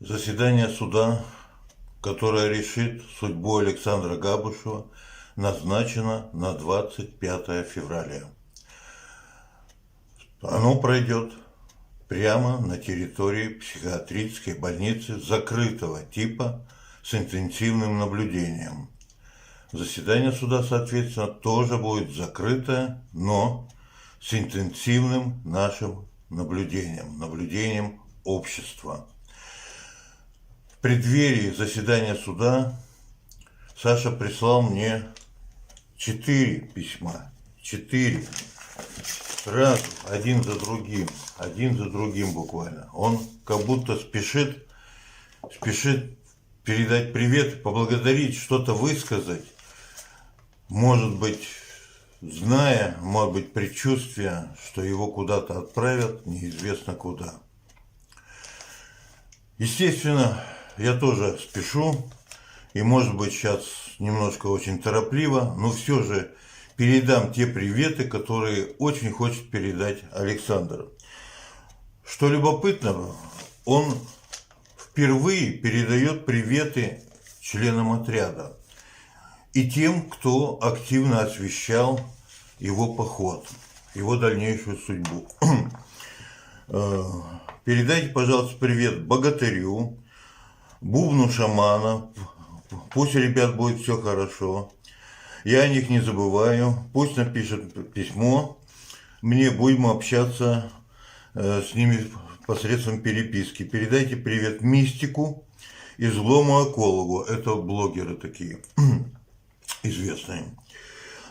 Заседание суда, которое решит судьбу Александра Габушева, назначено на 25 февраля. Оно пройдет прямо на территории психиатрической больницы закрытого типа с интенсивным наблюдением. Заседание суда, соответственно, тоже будет закрытое, но с интенсивным нашим наблюдением общества. В преддверии заседания суда Саша прислал мне 4 письма. 4. Сразу, один за другим буквально. Он как будто спешит передать привет, поблагодарить, что-то высказать. Может быть, зная, может быть, предчувствие, что его куда-то отправят, неизвестно куда. Естественно, я тоже спешу, и может быть сейчас немножко очень торопливо, но все же передам те приветы, которые очень хочет передать Александр. Что любопытно, он впервые передает приветы членам отряда и тем, кто активно освещал его поход, его дальнейшую судьбу. Передайте, пожалуйста, привет богатырю, бубну шамана, пусть, ребят, будет все хорошо. Я о них не забываю, пусть напишет письмо, мне будем общаться с ними посредством переписки. Передайте привет мистику и злому экологу, это блогеры такие известные.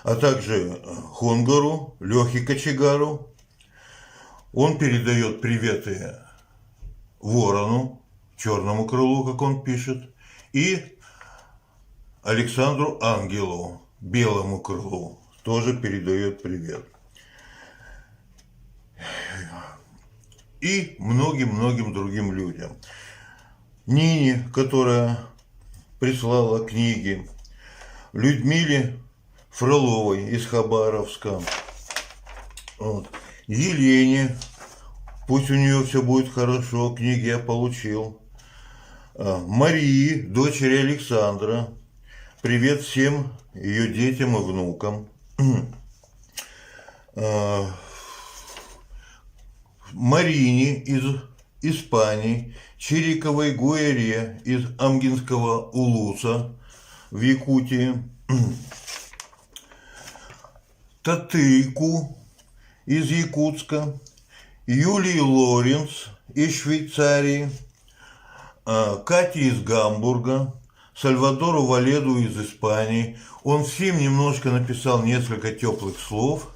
А также Хонгару, Лехе Кочегару. Он передает приветы Ворону, Черному крылу, как он пишет, и Александру Ангелу, Белому крылу, тоже передает привет. И многим-многим другим людям. Нине, которая прислала книги, Людмиле Фроловой из Хабаровска, вот. Елене, пусть у нее все будет хорошо, книги я получил. Марии, дочери Александра, привет всем ее детям и внукам. Марине из Испании, Чириковой Гуэре из Амгинского Улуса в Якутии, Татыку из Якутска, Юлии Лоренц из Швейцарии, Кати из Гамбурга, Сальвадору Валеду из Испании. Он всем немножко написал несколько теплых слов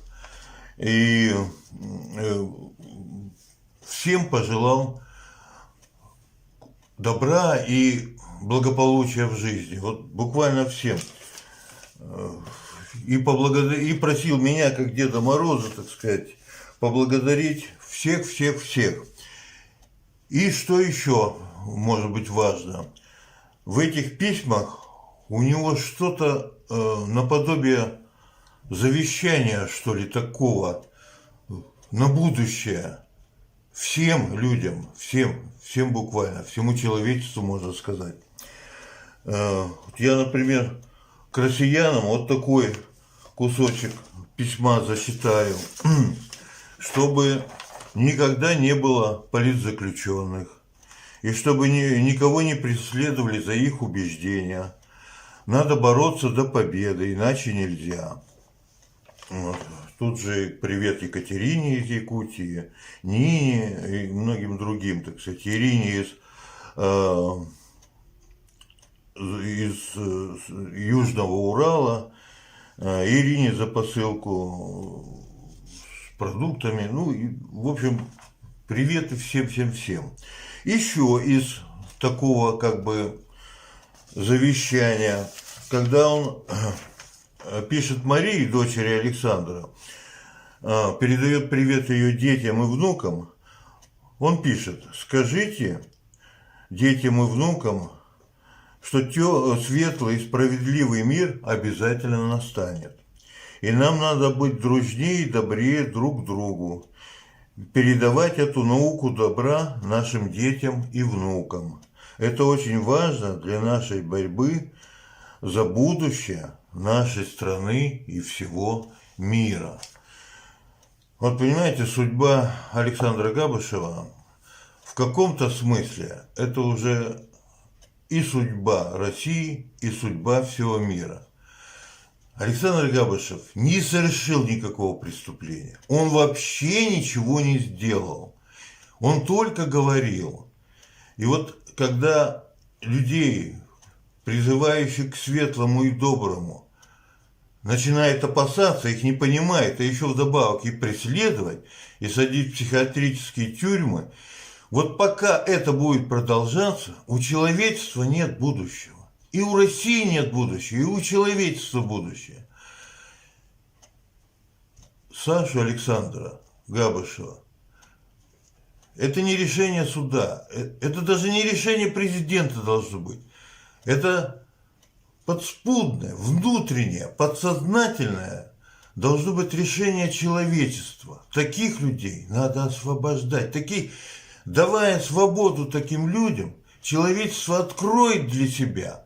и всем пожелал добра и благополучия в жизни. Вот буквально всем. И просил меня, как Деда Мороза, так сказать, поблагодарить всех. И что еще может быть важно? В этих письмах у него что-то наподобие завещания, что ли, такого на будущее. Всем людям, всем буквально, всему человечеству, можно сказать. Я, например, к россиянам вот такой кусочек письма зачитаю. Чтобы никогда не было политзаключенных, и чтобы никого не преследовали за их убеждения. Надо бороться до победы, иначе нельзя. Вот. Тут же привет Екатерине из Якутии, Нине и многим другим, так сказать, Ирине из Южного Урала, Ирине за посылку с продуктами, ну, и, в общем, приветы всем. Еще из такого, как бы, завещания, когда он пишет Марии, дочери Александра, передает привет ее детям и внукам, он пишет: скажите детям и внукам, что светлый и справедливый мир обязательно настанет. И нам надо быть дружнее и добрее друг к другу, передавать эту науку добра нашим детям и внукам. Это очень важно для нашей борьбы за будущее нашей страны и всего мира. Вот понимаете, судьба Александра Габышева в каком-то смысле это уже и судьба России, и судьба всего мира. Александр Габышев не совершил никакого преступления. Он вообще ничего не сделал. Он только говорил. И вот когда людей, призывающих к светлому и доброму, начинает опасаться, их не понимает, а еще вдобавок и преследовать, и садить в психиатрические тюрьмы, вот пока это будет продолжаться, у человечества нет будущего. И у России нет будущего, и у человечества будущее. Сашу Александра Габышева это не решение суда, это даже не решение президента должно быть. Это подспудное, внутреннее, подсознательное должно быть решение человечества. Таких людей надо освобождать. Давая свободу таким людям, человечество откроет для себя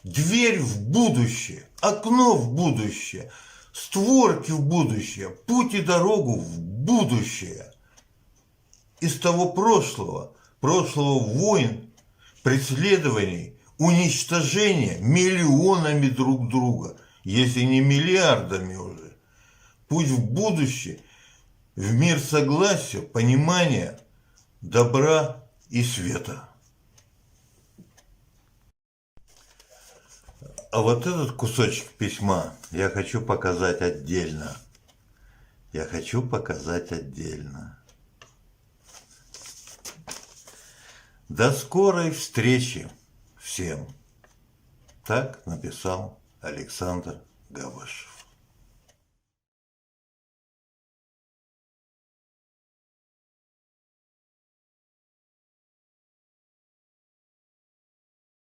дверь в будущее, окно в будущее, створки в будущее, путь и дорогу в будущее. Из того прошлого войн, преследований, уничтожения миллионами друг друга, если не миллиардами уже. Путь в будущее, в мир согласия, понимания, добра и света. А вот этот кусочек письма я хочу показать отдельно. Я хочу показать отдельно. До скорой встречи всем. Так написал Александр Габышев.